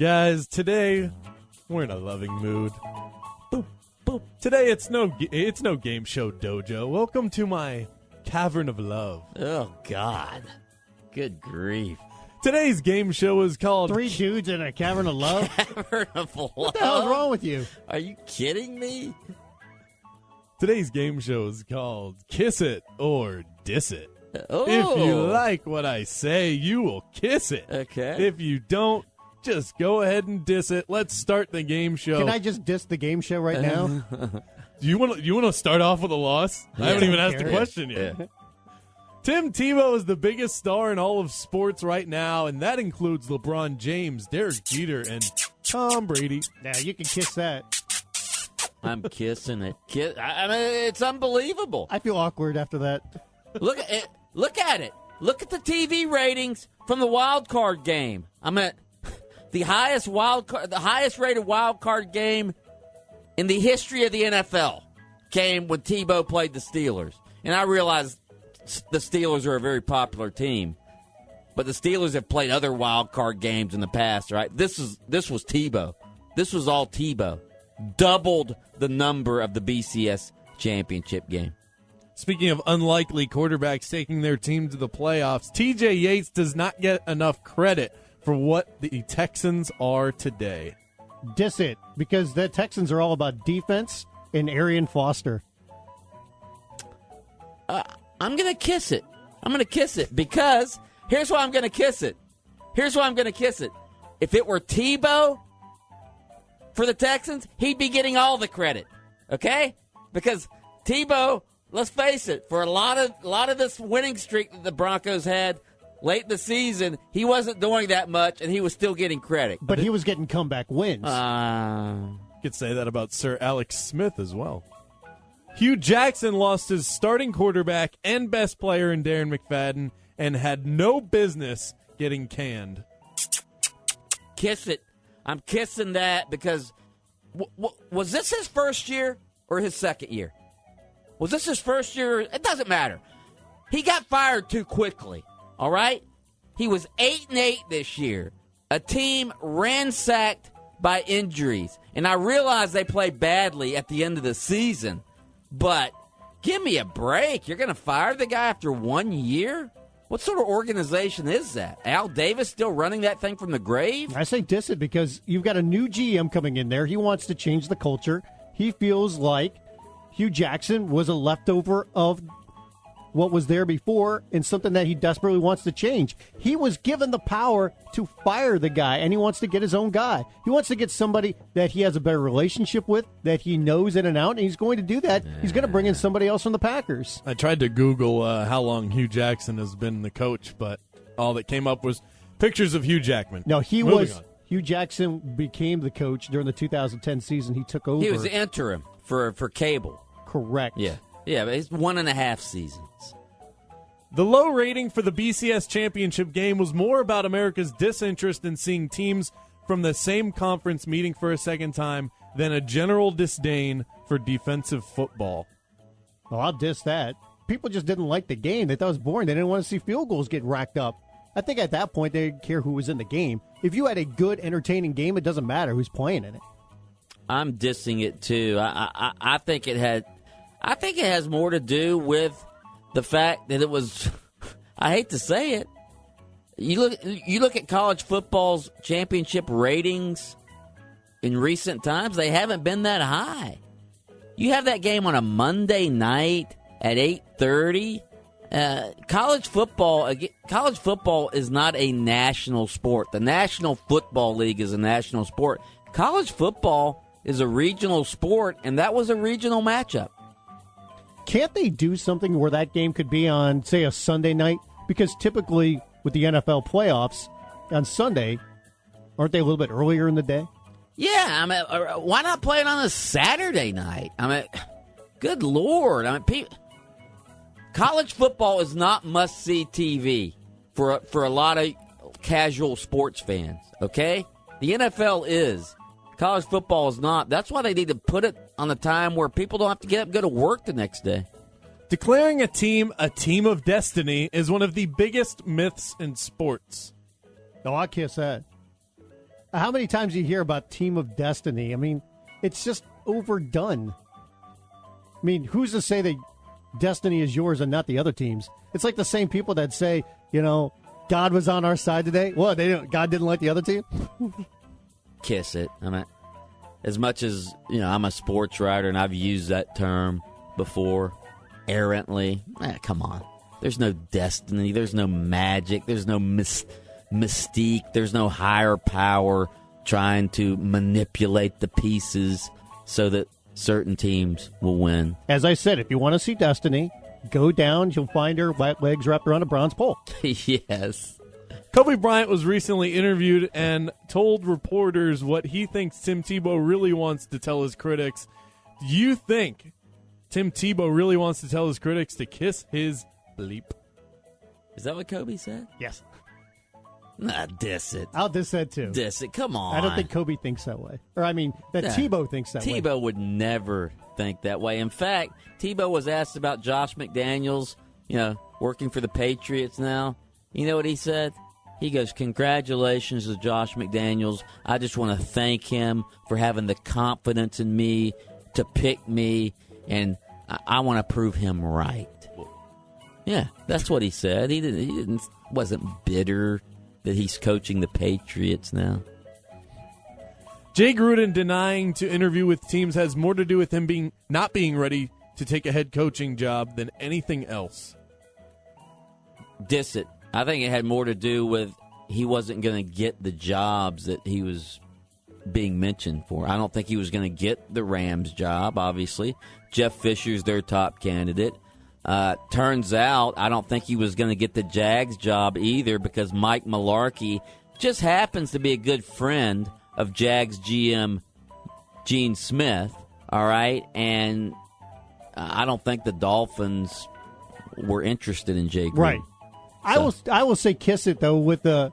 Guys, today we're in a loving mood. Boop, boop. Today it's no game show dojo. Welcome to my cavern of love. Oh, God. Good grief. Today's game show is called... Three dudes in a cavern of love? Cavern of love? What the hell is wrong with you? Are you kidding me? Today's game show is called Kiss It or Diss It. Oh. If you like what I say, you will kiss it. Okay. If you don't, just go ahead and diss it. Let's start the game show. Can I just diss the game show right now? Do you want to start off with a loss? I haven't even asked the question yet. Yeah. Tim Tebow is the biggest star in all of sports right now, and that includes LeBron James, Derek Jeter, and Tom Brady. Now, you can kiss that. I'm kissing it. I mean, it's unbelievable. I feel awkward after that. Look at it. Look at it. Look at the TV ratings from the wild card game. I'm at the highest rated wild card game in the history of the NFL came when Tebow played the Steelers. And I realize the Steelers are a very popular team, but the Steelers have played other wild card games in the past, right? This was Tebow. This was all Tebow. Doubled the number of the BCS championship game. Speaking of unlikely quarterbacks taking their team to the playoffs, TJ Yates does not get enough credit for what the Texans are today. Diss it, because the Texans are all about defense and Arian Foster. I'm going to kiss it. I'm going to kiss it because here's why I'm going to kiss it. Here's why I'm going to kiss it. If it were Tebow for the Texans, he'd be getting all the credit, okay? Because Tebow, let's face it, for a lot of this winning streak that the Broncos had late in the season, he wasn't doing that much, and he was still getting credit. But he was getting comeback wins. You could say that about Sir Alex Smith as well. Hugh Jackson lost his starting quarterback and best player in Darren McFadden and had no business getting canned. Kiss it. I'm kissing that because was this his first year or his second year? Was this his first year? It doesn't matter. He got fired too quickly, all right? He was 8-8 this year, a team ransacked by injuries. And I realize they played badly at the end of the season, but give me a break. You're going to fire the guy after 1 year? What sort of organization is that? Al Davis still running that thing from the grave? I say diss it because you've got a new GM coming in there. He wants to change the culture. He feels like Hugh Jackson was a leftover of what was there before and something that he desperately wants to change. He was given the power to fire the guy, and he wants to get his own guy. He wants to get somebody that he has a better relationship with, that he knows in and out, and he's going to do that. He's going to bring in somebody else from the Packers. I tried to Google how long Hugh Jackson has been the coach, but all that came up was pictures of Hugh Jackman. No, Hugh Jackson became the coach during the 2010 season. He took over. He was the interim for cable. Correct. Yeah, but it's 1.5 seasons. The low rating for the BCS championship game was more about America's disinterest in seeing teams from the same conference meeting for a second time than a general disdain for defensive football. Well, I'll diss that. People just didn't like the game. They thought it was boring. They didn't want to see field goals get racked up. I think at that point they didn't care who was in the game. If you had a good, entertaining game, it doesn't matter who's playing in it. I'm dissing it too. I think it has more to do with the fact that it was. I hate to say it. You look at college football's championship ratings in recent times. They haven't been that high. You have that game on a Monday night at 8:30. College football is not a national sport. The National Football League is a national sport. College football is a regional sport, and that was a regional matchup. Can't they do something where that game could be on, say, a Sunday night? Because typically with the NFL playoffs on Sunday, aren't they a little bit earlier in the day? Yeah, I mean, why not play it on a Saturday night? I mean, good Lord. I mean, college football is not must-see TV for a lot of casual sports fans, okay? The NFL is. College football is not. That's why they need to put it on the time where people don't have to get up and go to work the next day. Declaring a team of destiny is one of the biggest myths in sports. No, I kiss that. How many times do you hear about Team of Destiny? I mean, it's just overdone. I mean, who's to say that destiny is yours and not the other team's? It's like the same people that say, God was on our side today. What? God didn't like the other team? Kiss it. I mean, as much as, I'm a sports writer and I've used that term before, errantly. Come on. There's no destiny. There's no magic. There's no mystique. There's no higher power trying to manipulate the pieces so that certain teams will win. As I said, if you want to see destiny, go down. You'll find her legs wrapped around a bronze pole. Yes. Kobe Bryant was recently interviewed and told reporters what he thinks Tim Tebow really wants to tell his critics. Do you think Tim Tebow really wants to tell his critics to kiss his bleep? Is that what Kobe said? Yes. Nah, diss it. I'll diss that too. Diss it. Come on. I don't think Kobe thinks that way. Or, Tebow thinks that way. Tebow would never think that way. In fact, Tebow was asked about Josh McDaniels, working for the Patriots now. You know what he said? He goes, congratulations to Josh McDaniels. I just want to thank him for having the confidence in me to pick me, and I want to prove him right. Yeah, that's what he said. He wasn't bitter that he's coaching the Patriots now. Jay Gruden denying to interview with teams has more to do with him not being ready to take a head coaching job than anything else. Diss it. I think it had more to do with he wasn't going to get the jobs that he was being mentioned for. I don't think he was going to get the Rams job, obviously. Jeff Fisher's their top candidate. Turns out I don't think he was going to get the Jags job either because Mike Mularkey just happens to be a good friend of Jags GM Gene Smith, all right? And I don't think the Dolphins were interested in Jay Gruden. Right. I will say kiss it, though, with a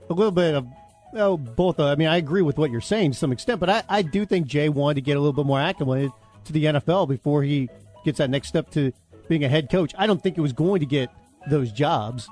little bit of both. I agree with what you're saying to some extent, but I do think Jay wanted to get a little bit more acclimated to the NFL before he gets that next step to being a head coach. I don't think he was going to get those jobs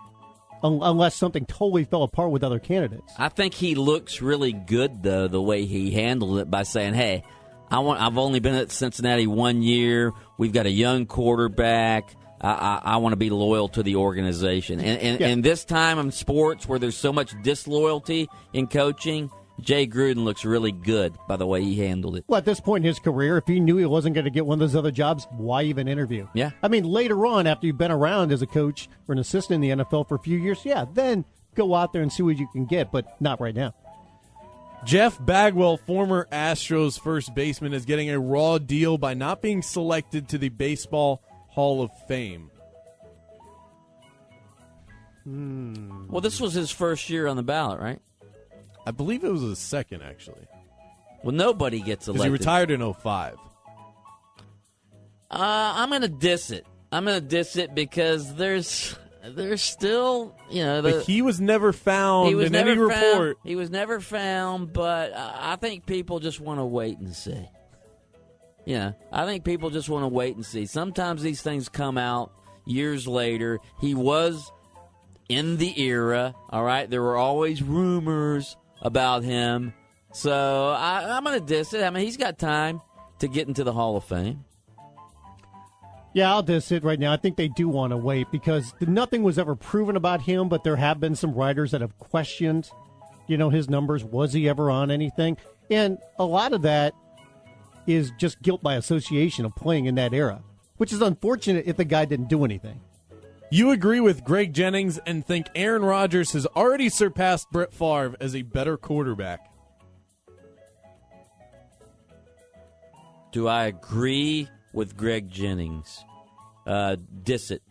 unless something totally fell apart with other candidates. I think he looks really good, though, the way he handled it by saying, hey, I've only been at Cincinnati 1 year. We've got a young quarterback. I want to be loyal to the organization. And this time in sports where there's so much disloyalty in coaching, Jay Gruden looks really good by the way he handled it. Well, at this point in his career, if he knew he wasn't going to get one of those other jobs, why even interview? Yeah. Later on, after you've been around as a coach or an assistant in the NFL for a few years, then go out there and see what you can get, but not right now. Jeff Bagwell, former Astros first baseman, is getting a raw deal by not being selected to the Baseball Hall of Fame. Well, this was his first year on the ballot, right? I believe it was his second, actually. Well, nobody gets elected. Because he retired in 2005. I'm going to diss it. I'm going to diss it because there's still, but he was never found in any report. He was never found, but I think people just want to wait and see. I think people just want to wait and see. Sometimes these things come out years later. He was in the era, all right? There were always rumors about him. So I'm going to diss it. He's got time to get into the Hall of Fame. Yeah, I'll diss it right now. I think they do want to wait because nothing was ever proven about him, but there have been some writers that have questioned, his numbers. Was he ever on anything? And a lot of that is just guilt by association of playing in that era, which is unfortunate if the guy didn't do anything. You agree with Greg Jennings and think Aaron Rodgers has already surpassed Brett Favre as a better quarterback. Do I agree with Greg Jennings? Diss it.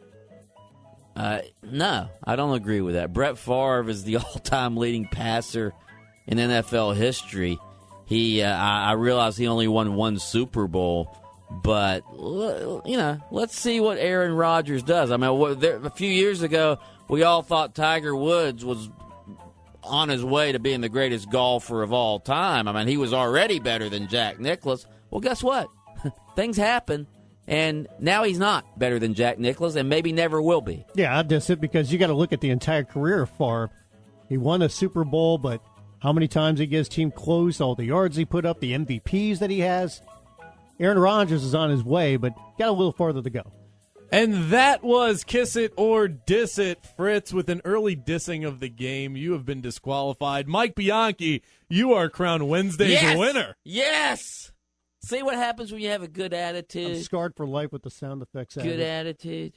No, I don't agree with that. Brett Favre is the all-time leading passer in NFL history. I realize he only won one Super Bowl, but, let's see what Aaron Rodgers does. A few years ago, we all thought Tiger Woods was on his way to being the greatest golfer of all time. He was already better than Jack Nicklaus. Well, guess what? Things happen, and now he's not better than Jack Nicklaus and maybe never will be. Yeah, I diss it because you got to look at the entire career of Favre. He won a Super Bowl, but how many times he gets team close, all the yards he put up, the MVPs that he has. Aaron Rodgers is on his way, but got a little farther to go. And that was Kiss It or Diss It. Fritz, with an early dissing of the game, you have been disqualified. Mike Bianchi, you are crowned Wednesday's winner. Yes! See what happens when you have a good attitude? I'm scarred for life with the sound effects. Good attitude.